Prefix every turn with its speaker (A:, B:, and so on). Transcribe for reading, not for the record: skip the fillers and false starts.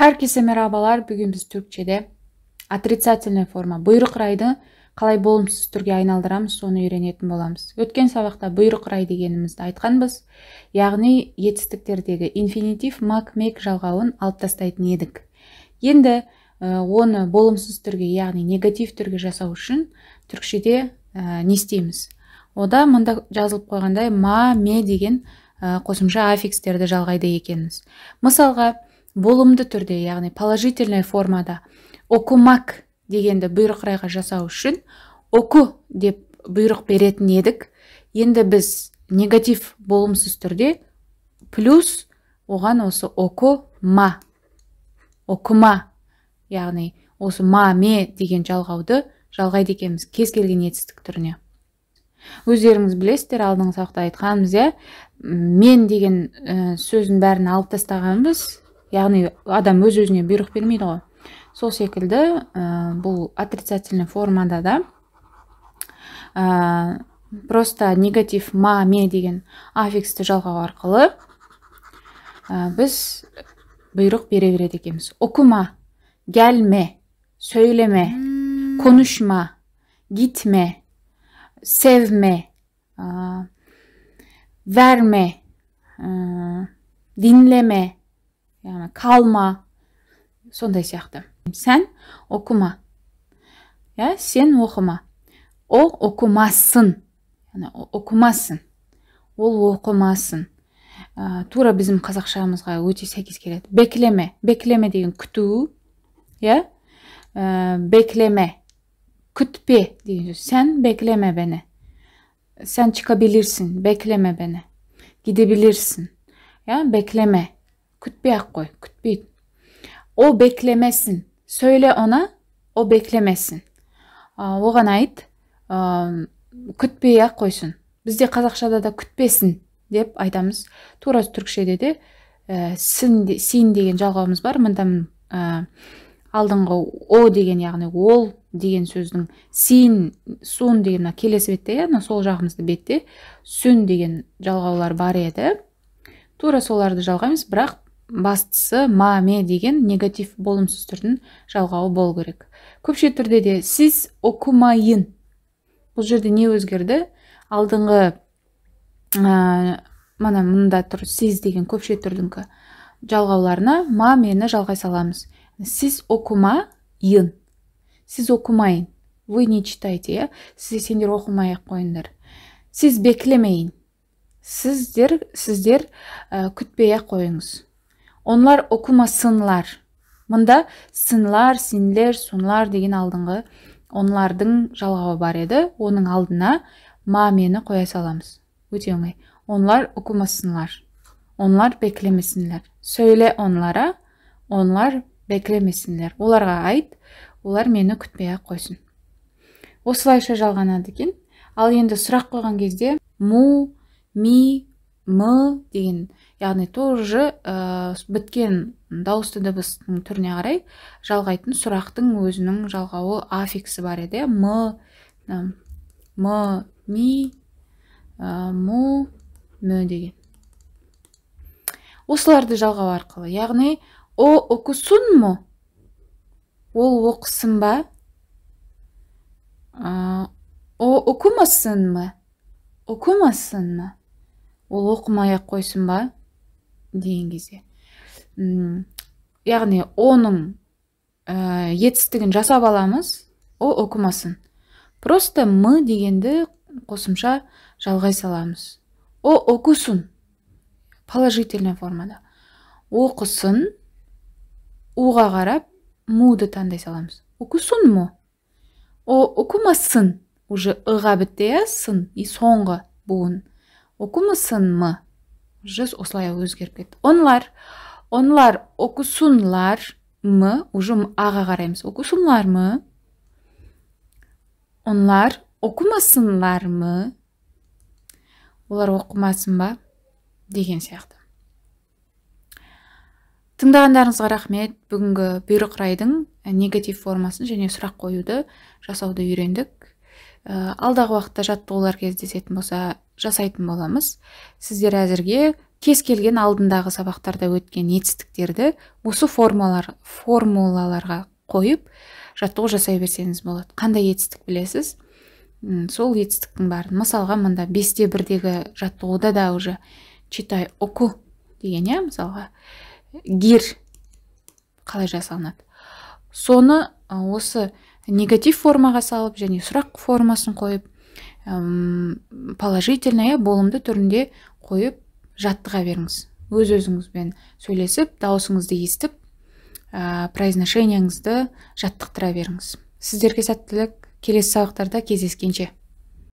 A: Herkese merhabalar. Bugün biz Türkçe'de отрицательный форма бұйрық райды қалай болымсыз түрге айналдырамыз, соны үйренетін боламыз. Өткен сабақта бұйрық рай дегенімізді айтқанбыз. Яғни етістіктердегі инфинитив, мак, мек жалғауын алып тастайтын едік. Енді оны болымсыз түрге, яғни негатив түрге жасау үшін түркшеде не істейміз? Ода мында жазылып қойғандай ма, ме деген қосымша аффикстерді жалғайды екенбіз. Мысалға, болымды түрде, яғни положительный формада оқымак дегенді бұйрық райға жасау үшін оқу деп бұйрық беретін едік. Енді біз негатив болымсыз түрде плюс оған осы оқыма, яғни осы ма, ме деген жалғауды жалғайды екенбіз кез келген етістік түріне. Өздеріңіз білесіздер, алдыңғы сабақта айтқанбыз, мен деген сөздің бәрін алып тастағанбыз. Яғни адам өз-өзіне бұйрық бермейді ғой. Сол секілді бұл отрицательный формада да просто негатив ма, ме деген аффиксті жалғау арқылы біз бұйрық бере береді екенбіз. Оқыма, gelme, söyleme, konuşma, gitme, sevme, verme, dinleme, yani kalma, сондай сияқты. Sen okuma. Ya, sen okuma. O okumasın. Yani okumasın. Ол оқымасын. Тура bizim қазақшамызға өте сәйкес келеді. Bekleme. Bekleme деген күту. Ya? Bekleme. Kütpe деген сөз. Sen bekleme beni. Sen çıkabilirsin. Bekleme beni. Gidebilirsin. Ya, bekleme. Kütpey-ақ қой. Kütpейді. O beklemesin. Söyle ona, o beklemesin. Оған айт, күтпей-ақ қойсын. Бізде қазақшада да күтпесін деп айтамыз. Тура түркшеде де син деген жалғауымыз бар. Мында алдыңғы о деген, яғни ол деген сөздің син, сун деген келесі бетте, сол жағымызды бетте сүн деген жалғаулар бар еді. Тура соларды жалғаймыз, бірақ бастысы ма, ме деген негатив болымсыз түрдің жалғауы болу керек. Көпше түрде де сіз оқымайын. Бұл жерде не өзгерді? Алдыңғы мұнда тұр сіз деген көпше түрдің жалғауларына ма, мені жалғай саламыз. Сіз оқымайын. Сіз оқымайын. Вы не читайте, сендер оқымай-ақ қойыңдар. Сіз беклемейін. Сіздер күтпей-ақ қойыңыз. Onlar okumasınlar. Мұнда сынлар, синлер, сунлар деген алдыңғы онлардың жалғауы бар еді. Оның алдына ма, мені қоя саламыз. Өте оңай. Onlar okumasınlar. Onlar beklemesinler. Söyle onlara, onlar beklemesinler. Оларға айт, олар мені күтпей-ақ қойсын. Осылайша жалғанады екен. Ал енді сұрақ қойған кезде му, ми, мы деген, яғни тоже біткен дауысты дыбыстың түріне қарай жалғайтын сұрақтың өзінің жалғауы аффиксі бар еді. М, ми, му, мө деген. Осыларды жалғау арқылы, яғни о оқысын мұ? Ол оқысын ба? О оқымасын мұ? Оқымасын мұ? Ол оқымай-ақ қойсын ба? Деген кезде. Яғни оның етістігін жасап аламыз, о оқымасын. Просто мы дегенді қосымша жалғай саламыз. О оқысын. Положительный формада. Оқысын. Уға қарап, муды таңдай саламыз. Оқысын му? О оқымасын. Уже ыға бітті, сын, и соңғы буын. Оқымасын мы? Жүз осылай өзгеріп кетті. Onlar okusunlar mı? Уже аға қараймыз. Okusunlar mı? Onlar okumasınlar mı? Олар оқымасын ба? Деген сияқты. Тыңдағандарыңызға рахмет. Бүгінгі бұйрық райдың негатив формасын және сұрақ қоюды жасауды үйрендік. Алдағы уақытта жаттығулар кездесетін болса жасайтын боламыз. Сіздер әзірге кез келген алдындағы сабақтарда өткен етістіктерді осы формулаларға қойып жаттығу жасай берсеңіз болады. Қандай етістік білесіз? Сол етістіктің барын. Мысалға, мында 5-1-дегі жаттығуда да уже читай, оку деген, мысалға, гир қалай жасалынады. Соны осы негатив формаға салып, және сұрақ формасын қойып, положительный, болымды түрінде қойып жаттыға беріңіз. Өз-өзіңізбен сөйлесіп, дауысыңызды естіп, произношениеңізді жаттықтыра беріңіз. Сіздерге сәттілік, келесі сабақтарда кездескенше.